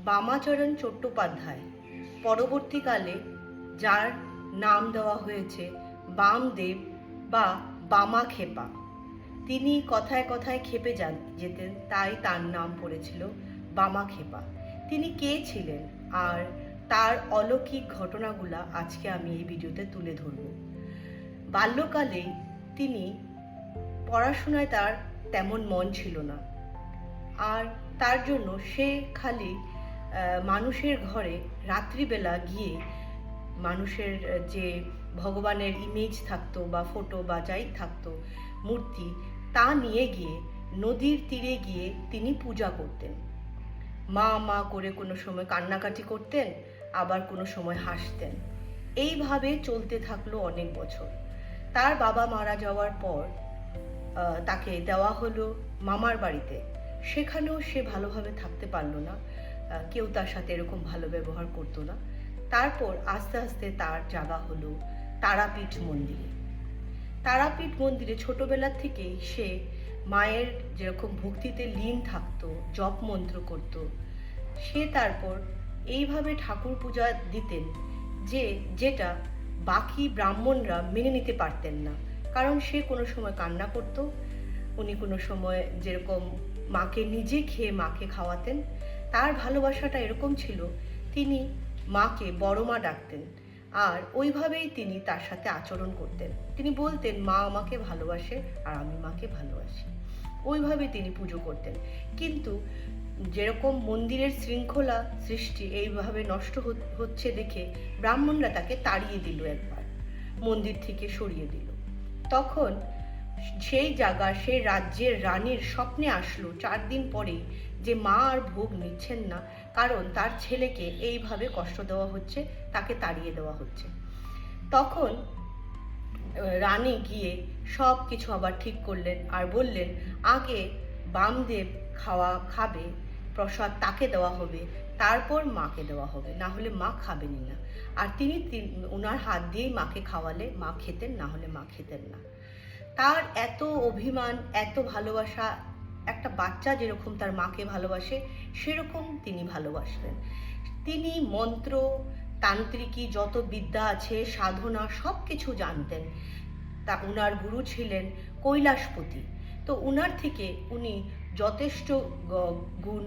বামাচরণ চট্টোপাধ্যায়, পরবর্তীকালে যার নাম দেওয়া হয়েছে বামদেব বা বামাক্ষেপা। তিনি কথায় কথায় খেপে যেতেন, তাই তার নাম পড়েছিল বামাক্ষেপা। তিনি কে ছিলেন আর তার অলৌকিক ঘটনাগুলা আজকে আমি এই ভিডিওতে তুলে ধরব। বাল্যকালেই তিনি পড়াশোনায় তার তেমন মন ছিল না, আর তার জন্য সে খালি মানুষের ঘরে রাত্রিবেলা গিয়ে মানুষের যে ভগবানের ইমেজ থাকতো বা ফটো বা যাই থাকতো মূর্তি, তা নিয়ে গিয়ে নদীর তীরে গিয়ে তিনি পূজা করতেন। মা মা করে কোনো সময় কান্নাকাটি করতেন, আবার কোনো সময় হাসতেন। এইভাবে চলতে থাকলো অনেক বছর। তার বাবা মারা যাওয়ার পর তাকে দেওয়া হলো মামার বাড়িতে। সেখানেও সে ভালোভাবে থাকতে পারলো না, কেউ তার সাথে এরকম ভালো ব্যবহার করতো না। তারপর আস্তে আস্তে তার জায়গা হলো তারাপীঠ মন্দিরে। তারাপীঠ মন্দিরে ছোটবেলা থেকেই সে মায়ের যেরকম ভক্তিতে লীন থাকতো, জপ মন্ত্র করত। সে তারপর এইভাবে ঠাকুর পূজা দিতেন যেটা বাকি ব্রাহ্মণরা মেনে নিতে পারতেন না, কারণ সে কোনো সময় কান্না করত, উনি কোনো সময় যেরকম মাকে নিজে খেয়ে মাকে খাওয়াতেন। তার ভালোবাসাটা এরকম ছিল, তিনি মাকে বড় মা ডাকতেন, আর ওইভাবেই তিনি তার সাথে আচরণ করতেন। তিনি বলতেন মা আমাকে ভালোবাসে আর আমি মাকে ভালোবাসি, ওইভাবে তিনি পুজো করতেন। কিন্তু যেরকম মন্দিরের শৃঙ্খলা সৃষ্টি এইভাবে নষ্ট হচ্ছে দেখে ব্রাহ্মণরা তাকে তাড়িয়ে দিল, একবার মন্দির থেকে সরিয়ে দিল। তখন সেই জায়গা, সেই রাজ্যের রানীর স্বপ্নে আসলো 4 দিন পরেই যে মা আর ভোগ নিচ্ছেন না, কারণ তার ছেলেকে এইভাবে কষ্ট দেওয়া হচ্ছে, তাকে তাড়িয়ে দেওয়া হচ্ছে। তখন রানী গিয়ে সব কিছু আবার ঠিক করলেন আর বললেন আগে বামদেব খাবে প্রসাদ, তাকে দেওয়া হবে, তারপর মাকে দেওয়া হবে, না হলে মা খাবেনই না। আর তিনি ওনার হাত দিয়েই মাকে খাওয়ালে মা খেতেন, না হলে মা খেতেন না। তার এত অভিমান, এত ভালোবাসা, একটা বাচ্চা যেরকম তার মাকে ভালোবাসে সেরকম তিনি ভালোবাসতেন। তিনি মন্ত্র, তান্ত্রিকী যত বিদ্যা আছে, সাধনা, সব কিছু জানতেন। তা উনার গুরু ছিলেন কৈলাসপতি। তো উনার থেকে উনি যথেষ্ট গুণ,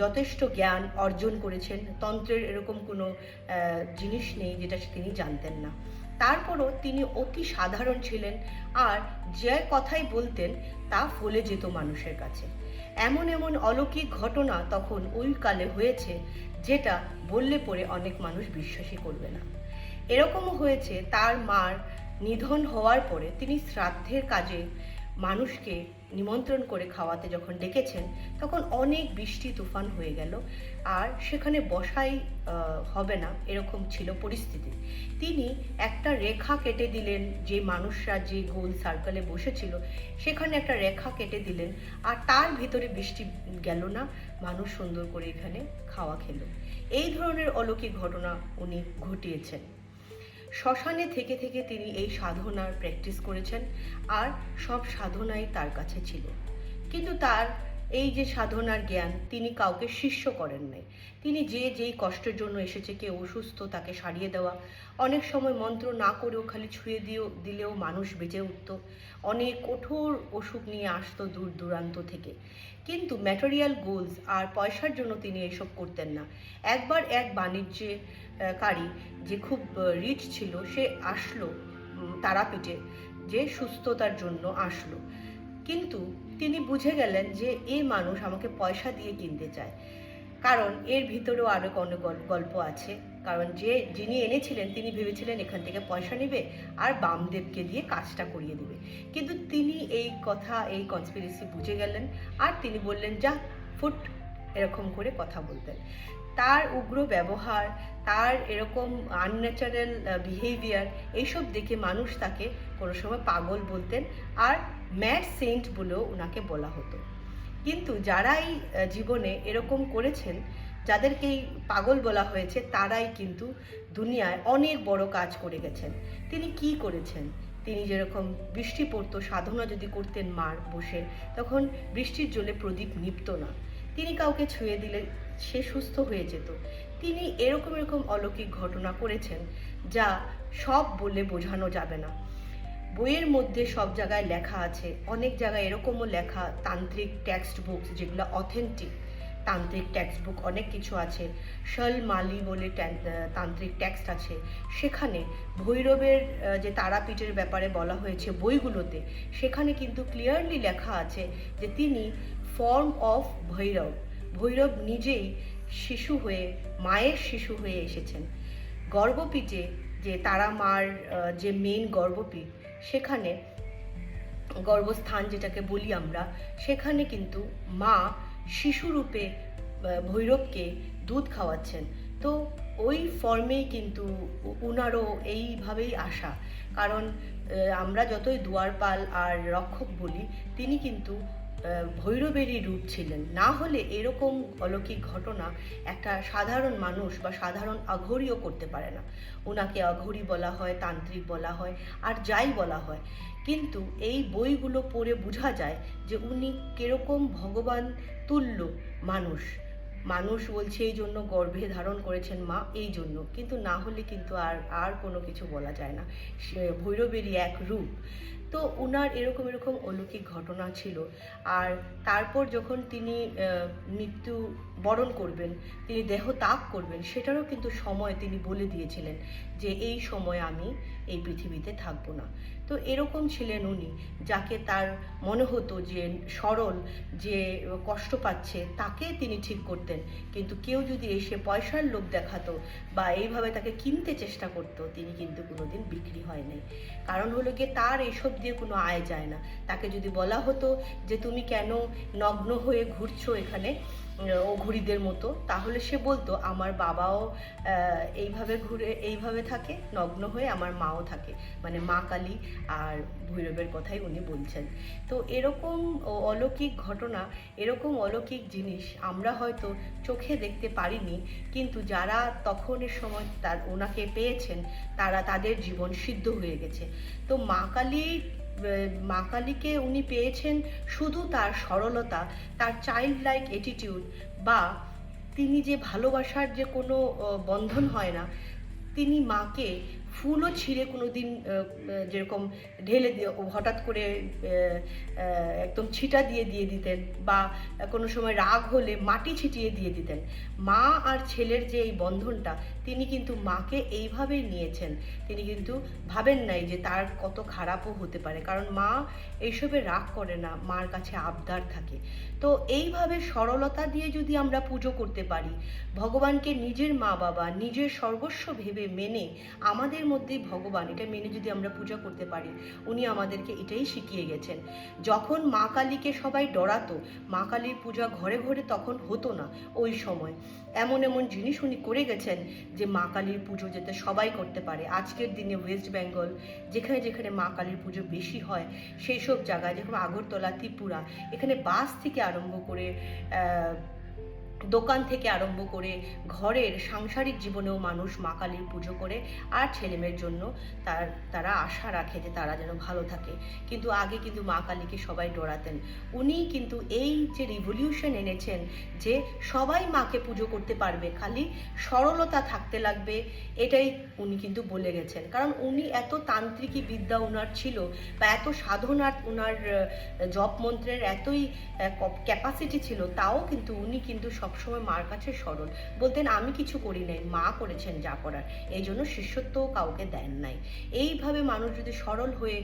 যথেষ্ট জ্ঞান অর্জন করেছেন। তন্ত্রের এরকম কোনো জিনিস নেই যেটা তিনি জানতেন না। তারপরও তিনি অতি সাধারণ ছিলেন, আর যে কথাই বলতেন তা ফলে যেত মানুষের কাছে। এমন এমন অলৌকিক ঘটনা তখন ওই কালে হয়েছে যেটা বললে পরে অনেক মানুষ বিশ্বাসই করবে না। এরকমও হয়েছে তার মার নিধন হওয়ার পরে তিনি শ্রাদ্ধের কাজে মানুষকে নিমন্ত্রণ করে খাওয়াতে যখন ডেকেছেন, তখন অনেক বৃষ্টি তুফান হয়ে গেল, আর সেখানে বসাই হবে না এরকম ছিল পরিস্থিতি। তিনি একটা রেখা কেটে দিলেন, যে মানুষরা যে গোল সার্কেলে বসেছিল সেখানে একটা রেখা কেটে দিলেন, আর তার ভিতরে বৃষ্টি গেল না, মানুষ সুন্দর করে এখানে খাওয়া খেলো। এই ধরনের অলৌকিক ঘটনা উনি ঘটিয়েছেন। শ্মশানে থেকে থেকে তিনি এই সাধনার প্র্যাকটিস করেছেন, আর সব সাধনাই তার কাছে ছিল। কিন্তু তার এই যে সাধনার জ্ঞান, তিনি কাউকে শিষ্য করেন নাই। তিনি যেই কষ্টের জন্য এসেছে, কেউ অসুস্থ তাকে সারিয়ে দেওয়া, অনেক সময় মন্ত্র না করেও খালি ছুঁয়ে দিলেও মানুষ বেঁচে উঠত। অনেক কঠোর অসুখ নিয়ে আসতো দূর দূরান্ত থেকে। কিন্তু ম্যাটেরিয়াল গোলস আর পয়সার জন্য তিনি এসব করতেন না। একবার এক বাণিজ্যকারী যে খুব রিচ ছিল, সে আসলো তারাপীঠে, যে সুস্থতার জন্য আসলো। কিন্তু তিনি বুঝে গেলেন যে এই মানুষ আমাকে পয়সা দিয়ে কিনতে চায়, কারণ এর ভিতরেও আরও অনেক গল্প আছে। কারণ যিনি এনেছিলেন তিনি ভেবেছিলেন এখান থেকে পয়সা নেবে আর বামদেবকে দিয়ে কাজটা করিয়ে দেবে। কিন্তু তিনি এই কথা, এই কনস্পিরেসি বুঝে গেলেন, আর তিনি বললেন যা ফুট, এরকম করে কথা বলতেন। তার উগ্র ব্যবহার, তার এরকম আনন্যাচারাল বিহেভিয়ার, এইসব দেখে মানুষ তাকে কোনো সময় পাগল বলতেন, আর ম্যাড সেন্ট বলেও ওনাকে বলা হতো। কিন্তু যারাই জীবনে এরকম করেছেন, যাদেরকেই পাগল বলা হয়েছে, তারাই কিন্তু দুনিয়ায় অনেক বড় কাজ করে গেছেন। তিনি কি করেছেন? তিনি যেরকম বৃষ্টি পড়তো, সাধনা যদি করতেন মার বসে, তখন বৃষ্টির জলে প্রদীপ নিভত না। তিনি কাউকে ছুঁয়ে দিলে সে সুস্থ হয়ে যেত। তিনি এরকম এরকম অলৌকিক ঘটনা করেছেন যা সব বলে বোঝানো যাবে না। বইয়ের মধ্যে সব জায়গায় লেখা আছে, অনেক জায়গায় এরকমও লেখা, তান্ত্রিক টেক্সট বুক যেগুলো অথেন্টিক তান্ত্রিক টেক্সট বুক অনেক কিছু আছে। শল মালি বলে তান্ত্রিক টেক্সট আছে, সেখানে ভৈরবের যে তারাপীঠের ব্যাপারে বলা হয়েছে বইগুলোতে, সেখানে কিন্তু ক্লিয়ারলি লেখা আছে যে তিনি ফর্ম অফ ভৈরব, ভৈরব নিজেই শিশু হয়ে, মায়ের শিশু হয়ে এসেছেন। গর্ভপীঠে যে তারা মার যে মেইন গর্ভপীঠ, সেখানে গর্ভস্থান যেটাকে বলি আমরা, সেখানে কিন্তু মা শিশুরূপে ভৈরবকে দুধ খাওয়াচ্ছেন। তো ওই ফর্মেই কিন্তু উনারও এইভাবেই আসা, কারণ আমরা যতই দুয়ারপাল আর রক্ষক বলি, তিনি কিন্তু ভৈরবেরই রূপ ছিলেন। না হলে এরকম অলৌকিক ঘটনা একটা সাধারণ মানুষ বা সাধারণ অঘরীও করতে পারে না। ওনাকে অঘরী বলা হয়, তান্ত্রিক বলা হয়, আর যাই বলা হয়, কিন্তু এই বইগুলো পড়ে বোঝা যায় যে উনি কিরকম ভগবান তুল্য মানুষ। মানুষ বলছে এই জন্য গর্ভে ধারণ করেছেন মা, এই জন্য, কিন্তু না হলে কিন্তু আর কোনো কিছু বলা যায় না, ভৈরবেরই এক রূপ। তো উনার এরকম এরকম অলৌকিক ঘটনা ছিল। আর তারপর যখন তিনি মৃত্যু বরণ করবেন, তিনি দেহ ত্যাগ করবেন, সেটারও কিন্তু সময় তিনি বলে দিয়েছিলেন যে এই সময় আমি এই পৃথিবীতে থাকবো না। তো এরকম ছিলেন উনি, যাকে তার মনে হতো যে সরল, যে কষ্ট পাচ্ছে, তাকে তিনি ঠিক করতেন। কিন্তু কেউ যদি এসে পয়সার লোভ দেখাতো বা এইভাবে তাকে কিনতে চেষ্টা করতো, তিনি কিন্তু কোনোদিন বিক্রি হয় নাই। কারণ হলো গিয়ে তার এইসব দিয়ে কোনো আয় যায় না। তাকে যদি বলা হতো যে তুমি কেন নগ্ন হয়ে ঘুরছো এখানে অঘরীদের মতো, তাহলে সে বলতো আমার বাবাও এইভাবে ঘুরে এইভাবে থাকে নগ্ন হয়ে, আমার মাও থাকে, মানে মা কালী আর ভৈরবের কথাই উনি বলছেন। তো এরকম অলৌকিক ঘটনা, এরকম অলৌকিক জিনিস আমরা হয়তো চোখে দেখতে পারিনি, কিন্তু যারা তখনের সময় ওনাকে পেয়েছেন, তাদের জীবন সিদ্ধ হয়ে গেছে। তো মা কালীকে উনি পেয়েছেন শুধু তার সরলতা, তার চাইল্ড লাইক অ্যাটিটিউড, বা তিনি যে ভালোবাসার যে কোনো বন্ধন হয় না, তিনি মাকে ফুলও ছিঁড়ে কোনো দিন যেরকম ঢেলে দিয়ে হঠাৎ করে একদম ছিটা দিয়ে দিতেন, বা কোনো সময় রাগ হলে মাটি ছিটিয়ে দিয়ে দিতেন। মা আর ছেলের যে এই বন্ধনটা, তিনি কিন্তু মাকে এইভাবেই নিয়েছেন। তিনি কিন্তু ভাবেন নাই যে তার কত খারাপও হতে পারে, কারণ মা এইসবে রাগ করে না, মার কাছে আবদার থাকে। তো এইভাবে সরলতা দিয়ে যদি আমরা পুজো করতে পারি, ভগবানকে নিজের মা বাবা, নিজের সর্বস্ব ভেবে মেনে, আমাদের মধ্যেই ভগবান, এটা মেনে যদি আমরা পূজা করতে পারি, উনি আমাদেরকে এটাই শিখিয়ে গেছেন। যখন মা কালীকে সবাই ডরাতো, মা কালীর পূজা ঘরে ঘরে তখন হতো না। ওই সময় এমন এমন জিনিস উনি করে গেছেন যে মা কালীর পুজো যাতে সবাই করতে পারে। আজকের দিনে ওয়েস্ট বেঙ্গল, যেখানে যেখানে মা কালীর পুজো বেশি হয়, সেই সব জায়গায়, যেরকম আগরতলা, ত্রিপুরা, এখানে বাস থেকে আরম্ভ করে দোকান থেকে আরম্ভ করে ঘরের সাংসারিক জীবনেও মানুষ মা কালীর পুজো করে, আর ছেলেমেয়ের জন্য তারা আশা রাখে যে তারা যেন ভালো থাকে। কিন্তু আগে কিন্তু মা কালীকে সবাই ডরাতেন। উনি কিন্তু এই যে রিভলিউশন এনেছেন যে সবাই মাকে পুজো করতে পারবে, খালি সরলতা থাকতে লাগবে, এটাই উনি কিন্তু বলে গেছেন। কারণ উনি এত তান্ত্রিকী বিদ্যা উনার ছিল, বা এত সাধনার উনার জপ মন্ত্রের এতই ক্যাপাসিটি ছিল, তাও কিন্তু উনি কিন্তু সবসময় মার কাছে সরল। বলতেন আমি কিছু করি নাই, মা করেছেন যা করার, এই জন্য শিষ্যত্বও কাউকে দেন নাই। এইভাবে মানুষ যদি সরল হয়ে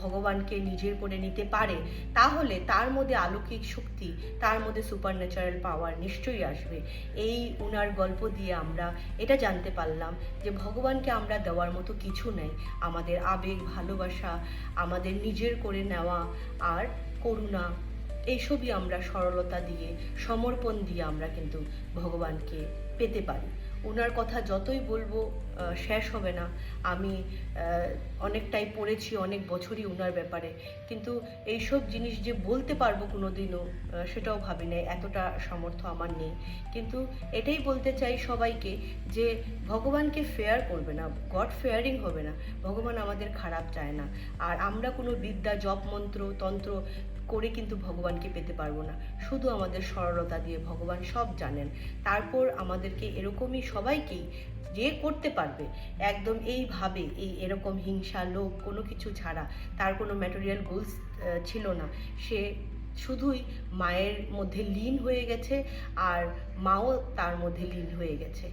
ভগবানকে নিজের করে নিতে পারে, তাহলে তার মধ্যে অলৌকিক শক্তি, তার মধ্যে সুপার ন্যাচারাল পাওয়ার নিশ্চয়ই আসবে। এই উনার গল্প দিয়ে আমরা এটা জানতে পারলাম যে ভগবানকে আমরা দেওয়ার মতো কিছু নেই। আমাদের আবেগ, ভালোবাসা, আমাদের নিজের করে নেওয়া আর করুণা, এইসবই আমরা সরলতা দিয়ে, সমর্পণ দিয়ে আমরা কিন্তু ভগবানকে পেতে পারি। ওনার কথা যতই বলবো শেষ হবে না। আমি অনেকটাই পড়েছি, অনেক বছরই ওনার ব্যাপারে, কিন্তু এইসব জিনিস যে বলতে পারবো কোনো দিনও সেটাও ভাবি না, এতটা সামর্থ্য আমার নেই। কিন্তু এটাই বলতে চাই সবাইকে যে ভগবানকে ফেয়ার করবে না, গড ফেয়ারিং হবে না। ভগবান আমাদের খারাপ চায় না। আর আমরা কোনো বিদ্যা, জপ মন্ত্র, তন্ত্র করে কিন্তু ভগবানকে পেতে পারবো না। শুধু আমাদের সরলতা দিয়ে ভগবান সব জানেন। তারপর আমাদেরকে এরকমই সবাইকেই যে করতে পারবে একদম এইভাবে এরকম হিংসা লোভ কোনো কিছু ছাড়া, তার কোনো ম্যাটেরিয়াল গোলস ছিল না, সে শুধুই মায়ের মধ্যে লীন হয়ে গেছে আর মাও তার মধ্যে লীন হয়ে গেছে।